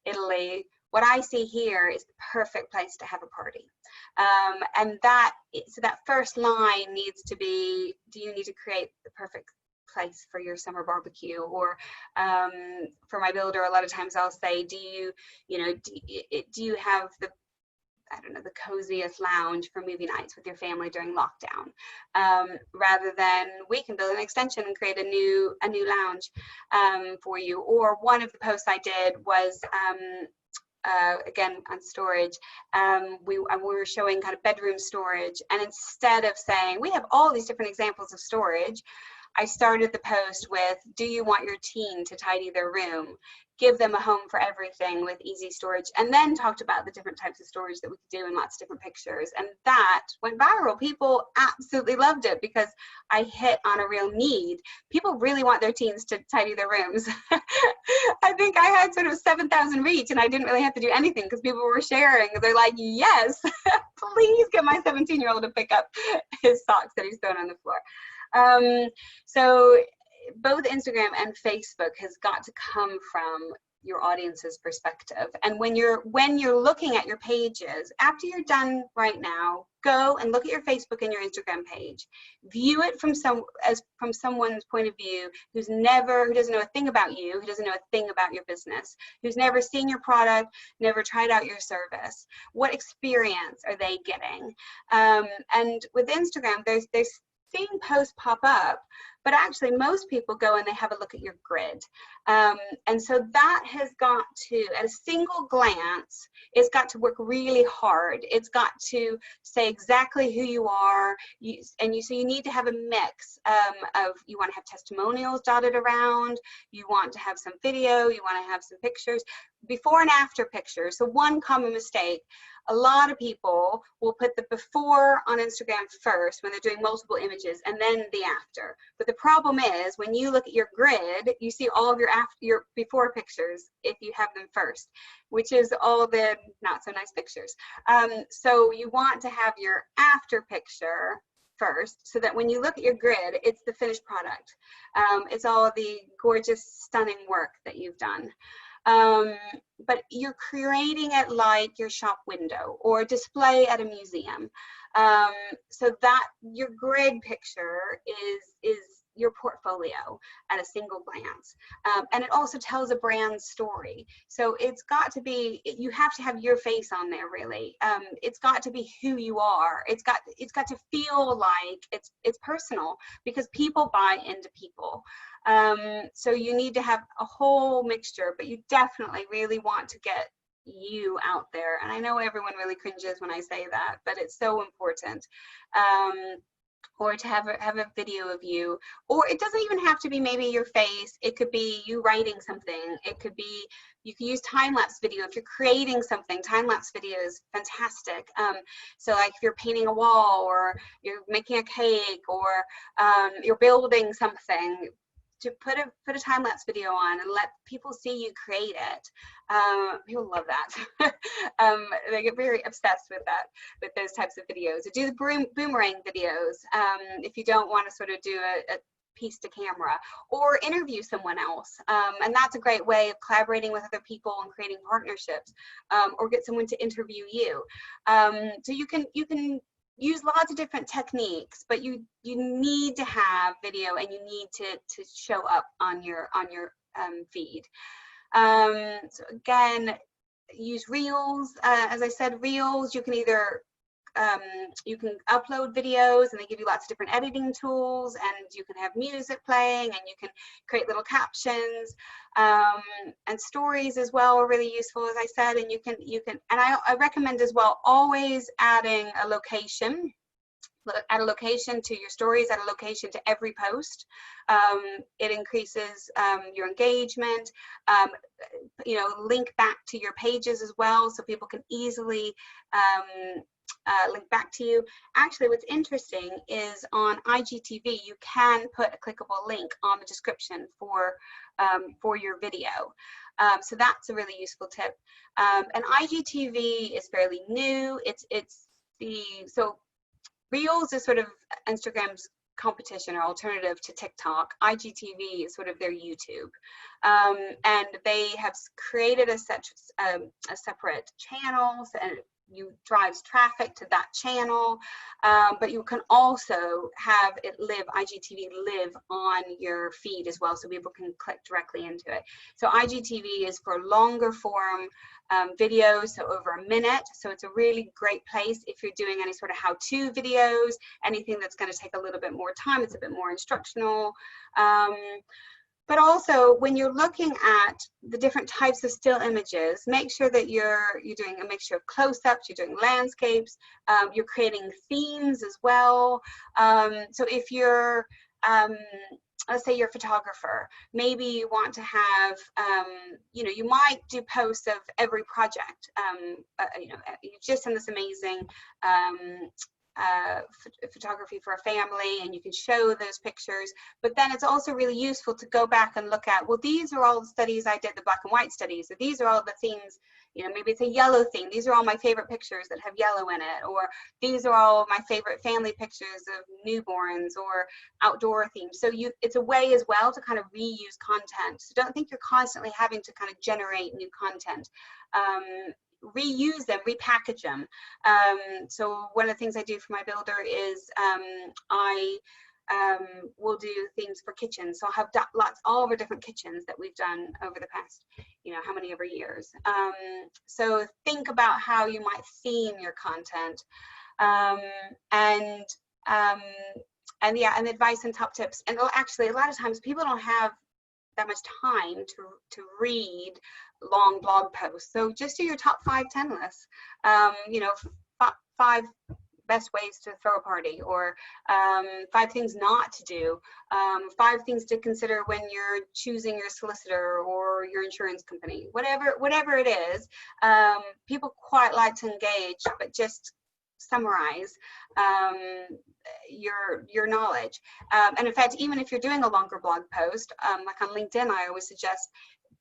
Italy. What I see here is the perfect place to have a party. And so that first line needs to be, do you need to create the perfect place for your summer barbecue? Or for my builder, a lot of times I'll say, do you have the, I don't know, the coziest lounge for movie nights with your family during lockdown, rather than we can build an extension and create a new lounge for you. Or one of the posts I did was again on storage. We were showing kind of bedroom storage, and instead of saying we have all these different examples of storage, I started the post with, do you want your teen to tidy their room? Give them a home for everything with easy storage, and then talked about the different types of storage that we could do in lots of different pictures. And that went viral. People absolutely loved it because I hit on a real need. People really want their teens to tidy their rooms. I think I had sort of 7,000 reach, and I didn't really have to do anything because people were sharing. They're like, yes, please get my 17-year-old to pick up his socks that he's thrown on the floor. So both Instagram and Facebook has got to come from your audience's perspective. And when you're looking at your pages, after you're done right now, go and look at your Facebook and your Instagram page. View it from someone's point of view who doesn't know a thing about you, who doesn't know a thing about your business, who's never seen your product, never tried out your service. What experience are they getting? And with Instagram, there's seeing posts pop up, but actually most people go and they have a look at your grid. And so that has got to, at a single glance, it's got to work really hard. It's got to say exactly who you are. So you need to have a mix of, you want to have testimonials dotted around, you want to have some video, you want to have some pictures, before and after pictures. So one common mistake, a lot of people will put the before on Instagram first when they're doing multiple images, and then the after. But the problem is, when you look at your grid, you see all of your before pictures if you have them first, which is all the not so nice pictures. So you want to have your after picture first, so that when you look at your grid, it's the finished product. It's all the gorgeous, stunning work that you've done. But you're creating it like your shop window or display at a museum, so that your grid picture is your portfolio at a single glance, and it also tells a brand story. So it's got to be, you have to have your face on there, really. It's got to be who you are. It's got to feel like it's personal, because people buy into people. So you need to have a whole mixture, but you definitely really want to get you out there. And I know everyone really cringes when I say that, but it's so important. Or to have a video of you, or it doesn't even have to be maybe your face. It could be you writing something. It could be, you can use time-lapse video if you're creating something. Time-lapse video is fantastic. So like if you're painting a wall, or you're making a cake, or you're building something, to put a time-lapse video on and let people see you create it. People love that. They get very obsessed with that, with those types of videos. Or do the boomerang videos if you don't want to sort of do a piece to camera, or interview someone else. And that's a great way of collaborating with other people and creating partnerships, or get someone to interview you. So you can use lots of different techniques, but you need to have video, and you need to show up on your feed. So again, use Reels. As I said, Reels, you can either you can upload videos, and they give you lots of different editing tools, and you can have music playing, and you can create little captions, and stories as well are really useful, as I said. And you can and I recommend as well always adding a location. Add a location to your stories, add a location to every post. It increases your engagement. Link back to your pages as well, so people can easily link back to you. Actually, what's interesting is on IGTV, you can put a clickable link on the description for your video. So that's a really useful tip. And IGTV is fairly new. So Reels is sort of Instagram's competition or alternative to TikTok. IGTV is sort of their YouTube. And they have created a separate channel, and drives traffic to that channel, but you can also have it IGTV live on your feed as well, so people can click directly into it. So IGTV is for longer form videos, so over a minute. So it's a really great place if you're doing any sort of how-to videos, anything that's going to take a little bit more time. It's a bit more instructional. But also, when you're looking at the different types of still images, make sure that you're doing a mixture of close-ups, you're doing landscapes, you're creating themes as well. So if you're, let's say you're a photographer, maybe you want to have, you might do posts of every project. You've just done this amazing photography for a family, and you can show those pictures. But then it's also really useful to go back and look at, well, these are all the studies I did, the black and white studies, or these are all the themes, you know, maybe it's a yellow theme. These are all my favorite pictures that have yellow in it, or these are all my favorite family pictures of newborns or outdoor themes. So it's a way as well to kind of reuse content. So don't think you're constantly having to kind of generate new content. Reuse them, repackage them. So one of the things I do for my builder is I will do things for kitchens. So I'll have all of our different kitchens that we've done over the past, you know, how many ever years. So think about how you might theme your content, and advice and top tips. And actually, a lot of times people don't have that much time to read long blog posts. So just do your top 5-10 lists. You know, 5 best ways to throw a party, or 5 things not to do, 5 things to consider when you're choosing your solicitor or your insurance company, whatever it is. People quite like to engage, but just summarize your knowledge. And in fact, even if you're doing a longer blog post, like on LinkedIn, I always suggest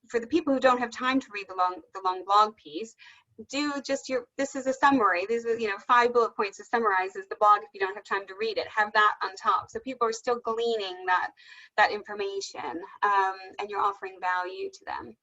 for the people who don't have time to read the long blog piece, do just this is a summary. These are, you know, 5 bullet points to summarizes the blog if you don't have time to read it. Have that on top, so people are still gleaning that information, and you're offering value to them.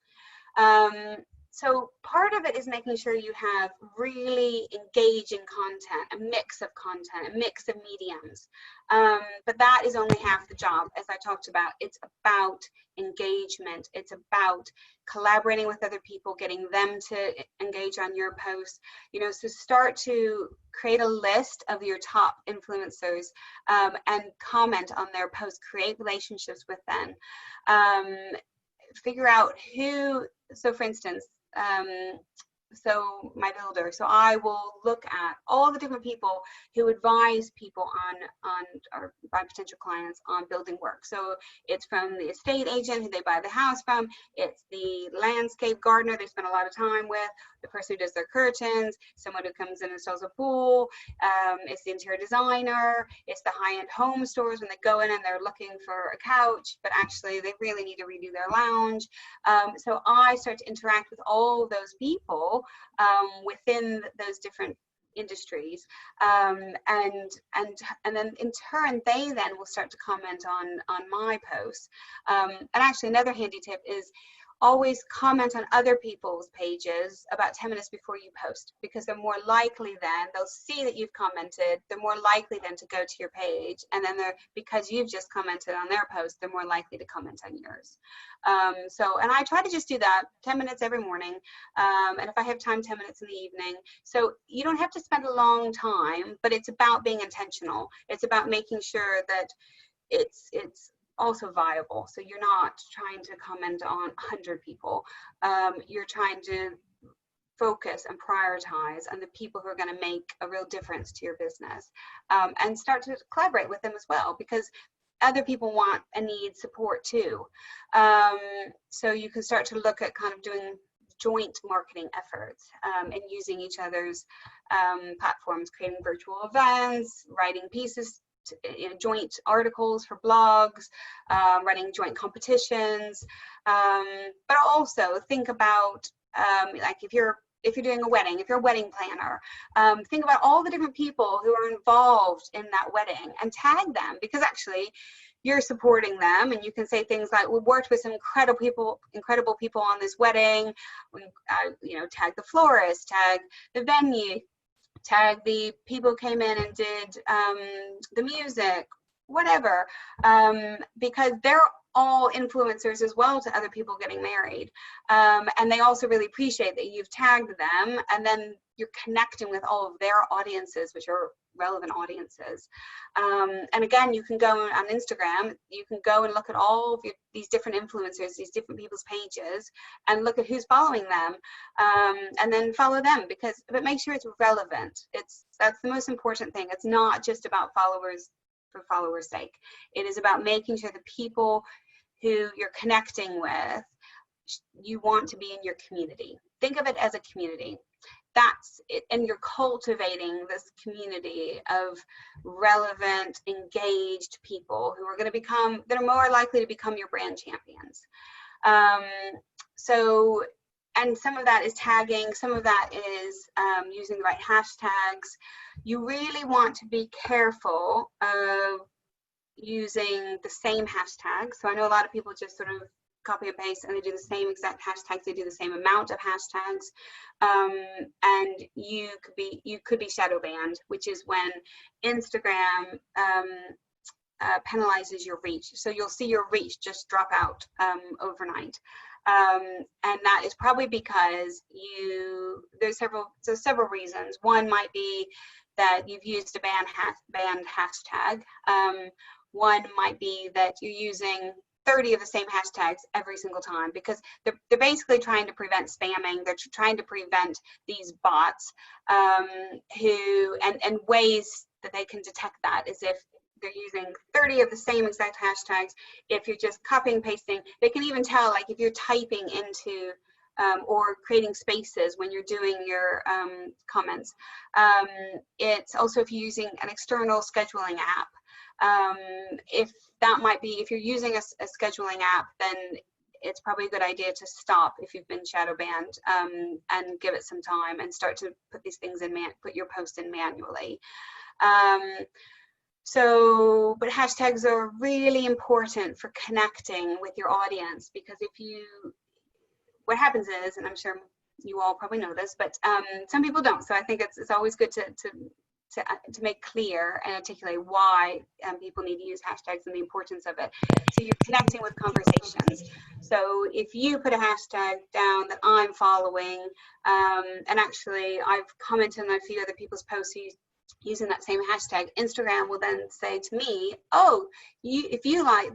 So part of it is making sure you have really engaging content, a mix of content, a mix of mediums. But that is only half the job, as I talked about. It's about engagement. It's about collaborating with other people, getting them to engage on your posts. You know, so start to create a list of your top influencers, and comment on their posts. Create relationships with them. Figure out who. So, for instance, so my builder, so I will look at all the different people who advise people on or by potential clients on building work. So it's from the estate agent who they buy the house from, it's the landscape gardener they spend a lot of time with, the person who does their curtains, someone who comes in and installs a pool, it's the interior designer, it's the high-end home stores when they go in and they're looking for a couch, but actually they really need to redo their lounge. So I start to interact with all of those people within those different industries, and then in turn they then will start to comment on my posts. And actually another handy tip is always comment on other people's pages about 10 minutes before you post, because they're more likely then, they'll see that you've commented, they're more likely then to go to your page, and then because you've just commented on their post, they're more likely to comment on yours. And I try to just do that 10 minutes every morning, and if I have time, 10 minutes in the evening. So you don't have to spend a long time, but it's about being intentional. It's about making sure that it's also viable. So you're not trying to comment on 100 people. You're trying to focus and prioritize on the people who are going to make a real difference to your business, and start to collaborate with them as well, because other people want and need support too. So you can start to look at kind of doing joint marketing efforts, and using each other's platforms, creating virtual events, writing pieces, joint articles for blogs, running joint competitions, but also think about like if you're doing a wedding, if you're a wedding planner, think about all the different people who are involved in that wedding and tag them, because actually you're supporting them, and you can say things like, we worked with some incredible people on this wedding. We, tag the florist, tag the venue, tag the people who came in and did the music, whatever, because they're all influencers as well to other people getting married, and they also really appreciate that you've tagged them, and then you're connecting with all of their audiences, which are relevant audiences. And again, you can go on Instagram, you can go and look at all of these different influencers, these different people's pages, and look at who's following them, and then follow them, but make sure it's relevant. That's the most important thing. It's not just about followers for followers' sake. It is about making sure the people who you're connecting with, you want to be in your community. Think of it as a community. that's it, and you're cultivating this community of relevant, engaged people who are going to become, that are more likely to become your brand champions. So, and some of that is tagging, some of that is using the right hashtags. You really want to be careful of using the same hashtags. So I know a lot of people just sort of copy and paste and they do the same exact hashtags, they do the same amount of hashtags, and you could be shadow banned, which is when Instagram penalizes your reach. So you'll see your reach just drop out overnight. And that is probably because there's several reasons. One might be that you've used a banned hashtag. One might be that you're using 30 of the same hashtags every single time, because they're basically trying to prevent spamming. They're trying to prevent these bots and ways that they can detect that is if they're using 30 of the same exact hashtags. If you're just copying and pasting, they can even tell, like if you're typing into or creating spaces when you're doing your comments. It's also if you're using an external scheduling app. If you're using a scheduling app, then it's probably a good idea to stop if you've been shadow banned and give it some time and start to put these things in, put your post in manually. But hashtags are really important for connecting with your audience, because what happens is, and I'm sure you all probably know this, but some people don't. So I think it's always good to make clear and articulate why people need to use hashtags and the importance of it. So you're connecting with conversations. So if you put a hashtag down that I'm following, and actually I've commented on a few other people's posts using that same hashtag, Instagram will then say to me, oh, if you like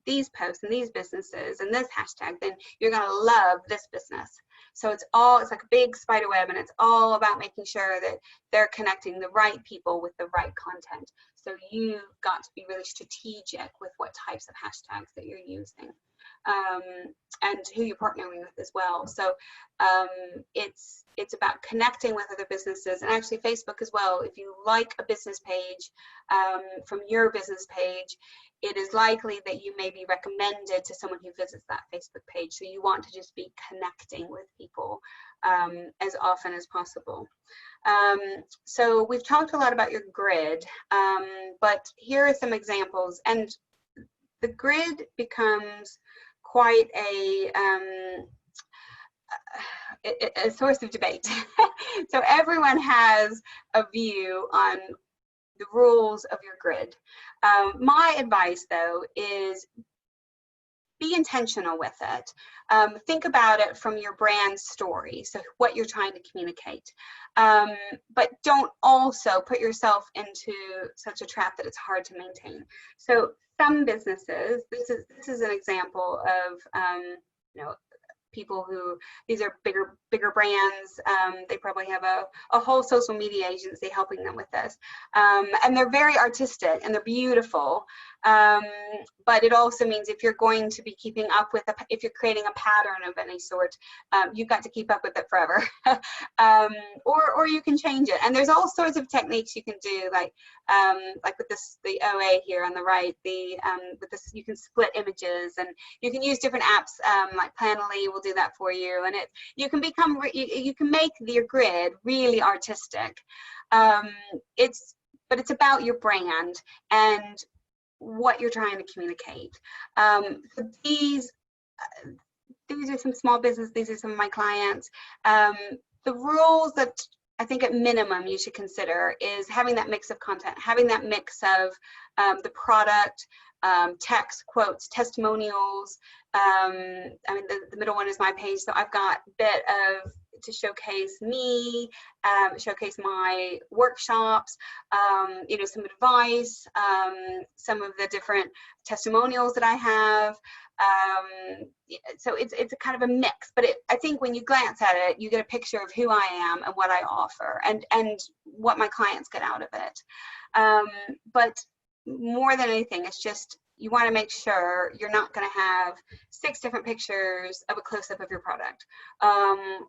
these posts and these businesses and this hashtag, then you're going to love this business. So it's like a big spider web, and it's all about making sure that they're connecting the right people with the right content. So you've got to be really strategic with what types of hashtags that you're using, and who you're partnering with as well. So it's about connecting with other businesses, and actually Facebook as well. If you like a business page from your business page, it is likely that you may be recommended to someone who visits that Facebook page. So you want to just be connecting with people as often as possible. So we've talked a lot about your grid, but here are some examples. And the grid becomes quite a source of debate. So everyone has a view on the rules of your grid. My advice, though, is be intentional with it. Think about it from your brand story, so what you're trying to communicate. But don't also put yourself into such a trap that it's hard to maintain. So some businesses, this is an example of people who, these are bigger brands. They probably have a whole social media agency helping them with this. And they're very artistic and they're beautiful. But it also means if you're going to be keeping up with, if you're creating a pattern of any sort, you've got to keep up with it forever. Or you can change it. And there's all sorts of techniques you can do, like with this, the OA here on the right, with this, you can split images, and you can use different apps like Planoly will do that for you. And you can make your grid really artistic. But it's about your brand and what you're trying to communicate. So these are some small business, these are some of my clients. The rules that I think at minimum you should consider is having that mix of content, having that mix of the product, text, quotes, testimonials. I mean, the middle one is my page, so I've got a bit of to showcase me, showcase my workshops, some advice, some of the different testimonials that I have. So it's a kind of a mix, but I think when you glance at it, you get a picture of who I am and what I offer, and what my clients get out of it. But more than anything, it's just you want to make sure you're not going to have 6 different pictures of a close-up of your product.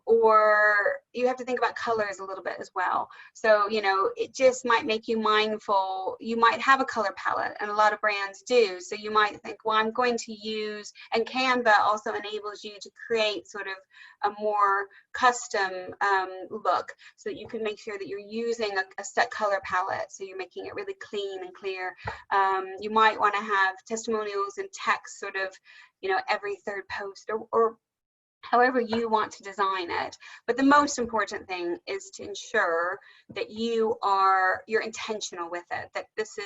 Or you have to think about colors a little bit as well. So, you know, it just might make you mindful. You might have a color palette, and a lot of brands do. So you might think, well, I'm going to use, and Canva also enables you to create sort of a more custom look, so that you can make sure that you're using a set color palette, so you're making it really clean and clear. You might want to have testimonials and text sort of, you know, every 3rd post, or however you want to design it. But the most important thing is to ensure that you're intentional with it, that this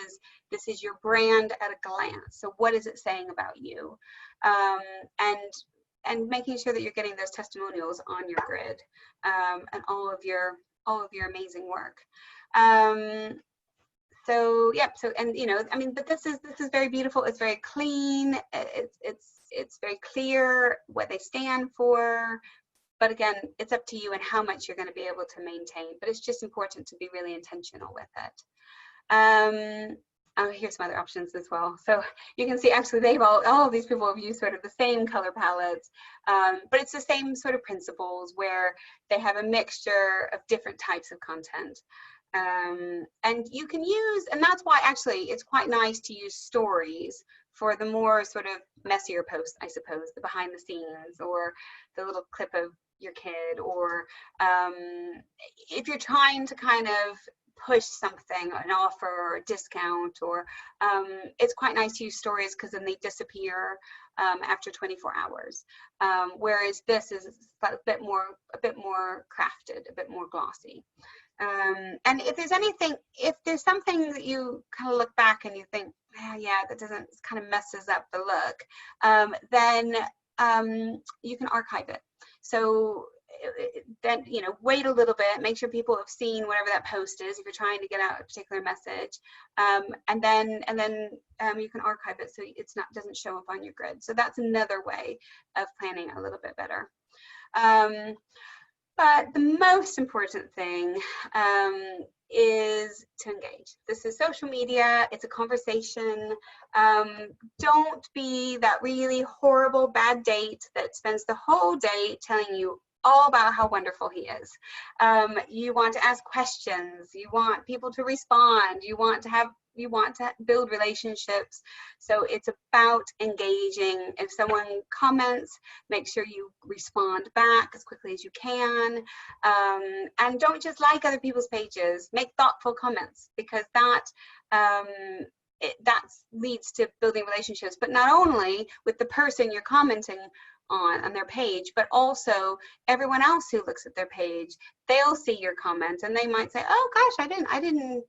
is your brand at a glance. So what is it saying about you? And making sure that you're getting those testimonials on your grid, and all of your amazing work. So yeah, so, and you know, I mean, but this is very beautiful. It's very clean. It's very clear what they stand for. But again, it's up to you and how much you're going to be able to maintain. But it's just important to be really intentional with it. Here's some other options as well. So you can see, actually, they've all of these people have used sort of the same color palettes, but it's the same sort of principles, where they have a mixture of different types of content. And you can use, and that's why actually it's quite nice to use stories for the more sort of messier posts, I suppose, the behind the scenes, or the little clip of your kid, or if you're trying to kind of push something, an offer or a discount, or it's quite nice to use stories, because then they disappear after 24 hours. Whereas this is a bit more crafted, a bit more glossy. And if there's something that you kind of look back and you think, yeah, that doesn't, it kind of messes up the look, then you can archive it. So then, you know, wait a little bit, make sure people have seen whatever that post is, if you're trying to get out a particular message, and then you can archive it, so it's doesn't show up on your grid. So that's another way of planning a little bit better. But the most important thing is to engage. This is social media, it's a conversation. Don't be that really horrible bad date that spends the whole day telling you all about how wonderful he is. You want to ask questions, you want people to respond, you want to build relationships. So it's about engaging. If someone comments, make sure you respond back as quickly as you can. And don't just like other people's pages, make thoughtful comments, because that leads to building relationships, but not only with the person you're commenting on their page, but also everyone else who looks at their page. They'll see your comment and they might say, oh gosh, I hadn't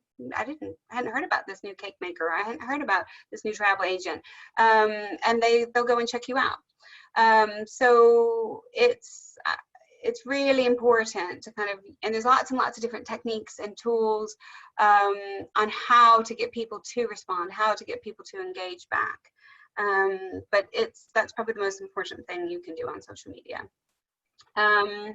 heard about this new cake maker, I hadn't heard about this new travel agent, and they'll go and check you out. So it's really important to and there's lots and lots of different techniques and tools on how to get people to respond, how to get people to engage back. But that's probably the most important thing you can do on social media. And